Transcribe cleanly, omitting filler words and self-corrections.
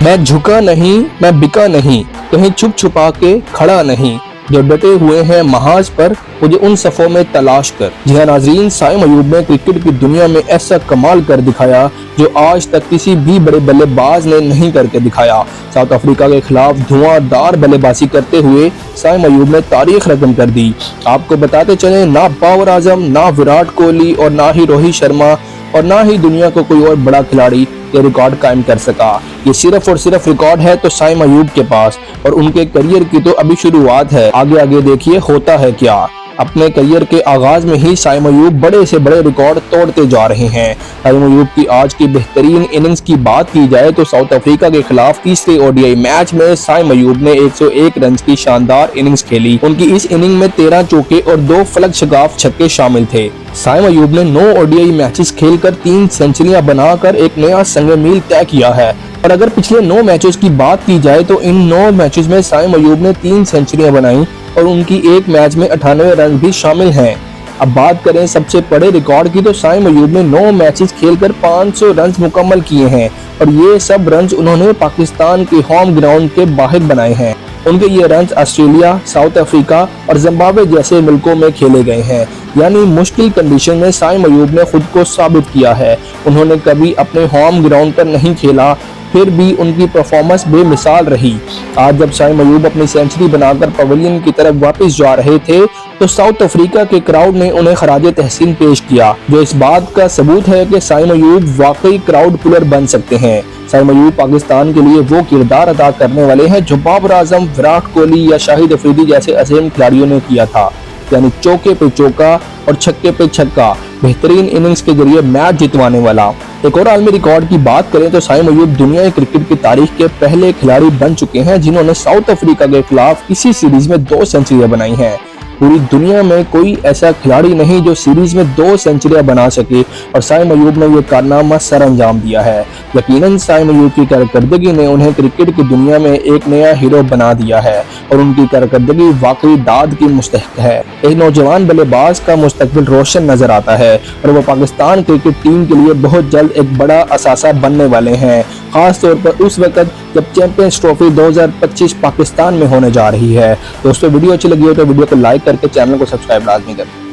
मैं झुका नहीं, मैं बिका नहीं, कहीं छुप छुपा के खड़ा नहीं, जो डटे हुए हैं महाज पर मुझे उन सफ़ों में तलाश कर। जी हाँ नाजरीन, साइम अयूब ने क्रिकेट की दुनिया में ऐसा कमाल कर दिखाया जो आज तक किसी भी बड़े बल्लेबाज ने नहीं करके दिखाया। साउथ अफ्रीका के खिलाफ धुआंधार बल्लेबाजी करते हुए साइम अयूब ने तारीख रकम कर दी। आपको बताते चले, ना बाबर आजम, ना विराट कोहली और ना ही रोहित शर्मा और ना ही दुनिया को कोई और बड़ा खिलाड़ी ये रिकॉर्ड कायम कर सका। ये सिर्फ और सिर्फ रिकॉर्ड है तो साइम अयूब के पास, और उनके करियर की तो अभी शुरुआत है। आगे आगे देखिए होता है क्या। अपने करियर के आगाज में ही साइम अयूब बड़े से बड़े रिकॉर्ड तोड़ते जा रहे हैं। साइम अयूब की आज की बेहतरीन इनिंग्स की बात की जाए तो साउथ अफ्रीका के खिलाफ तीसरे ओडीआई मैच में साइम अयूब ने 101 रन की शानदार इनिंग्स खेली। उनकी इस इनिंग में 13 चौके और 2 फलक शगाफ छक्के शामिल थे। साइम अयूब ने 9 ओडीआई मैचेस खेलकर 3 सेंचुरियां बनाकर एक नया संग मील तय किया है। और अगर पिछले 9 मैचेस की बात की जाए तो इन 9 मैचेस में साइम अयूब ने 3 सेंचुरियां बनाई और उनकी एक मैच में 98 रन भी शामिल हैं। अब बात करें सबसे बड़े रिकॉर्ड की तो साइम अयूब ने 9 मैचेस खेलकर 500 रन मुकम्मल किए हैं और ये सब रन उन्होंने पाकिस्तान के होम ग्राउंड के बाहर बनाए हैं। उनके ये रन ऑस्ट्रेलिया, साउथ अफ्रीका और जिम्बाब्वे जैसे मुल्कों में खेले गए हैं। यानी मुश्किल कंडीशन में साइम अयूब ने खुद को साबित किया है। उन्होंने कभी अपने होम ग्राउंड पर नहीं खेला, फिर भी उनकी परफॉर्मेंस बेमिसाल रही। आज जब साइम अयूब अपनी सेंचुरी बनाकर पवेलियन की तरफ वापस जा रहे थे तो साउथ अफ्रीका के क्राउड ने उन्हें खराजे तहसीन पेश किया, जो इस बात का सबूत है कि साइम अयूब वाकई क्राउड पुलर बन सकते हैं। साइम अयूब पाकिस्तान के लिए वो किरदार अदा करने वाले हैं जो बाबर आजम, विराट कोहली या शाहिद अफरीदी जैसे अजीम खिलाड़ियों ने किया था, यानी चौके पे चौका और छक्के पे छक्का, बेहतरीन इनिंग्स के जरिए मैच जितवाने वाला। एक और आलमी रिकॉर्ड की बात करें तो साइम अयूब दुनिया क्रिकेट की तारीख के पहले खिलाड़ी बन चुके हैं जिन्होंने साउथ अफ्रीका के खिलाफ किसी सीरीज में 2 सेंचुरियां बनाई हैं। पूरी दुनिया में कोई ऐसा खिलाड़ी नहीं जो सीरीज में 2 सेंचुरियां बना सके और साइम अयूब ने यह कारनामा सर अंजाम दिया है। यकीनन साइम अयूब की कारकर्दगी ने उन्हें क्रिकेट की दुनिया में एक नया हीरो बना दिया है और उनकी कारकर्दगी वाकई दाद की मुस्तहिक है। एक नौजवान बल्लेबाज का मुस्तकबिल रोशन नजर आता है और वो पाकिस्तान क्रिकेट टीम के लिए बहुत जल्द एक बड़ा असासा बनने वाले हैं, खास तौर पर उस वक्त जब चैंपियंस ट्रॉफी 2025 पाकिस्तान में होने जा रही है। दोस्तों वीडियो अच्छी लगी हो तो वीडियो को लाइक करके चैनल को सब्सक्राइब लाजमी करें।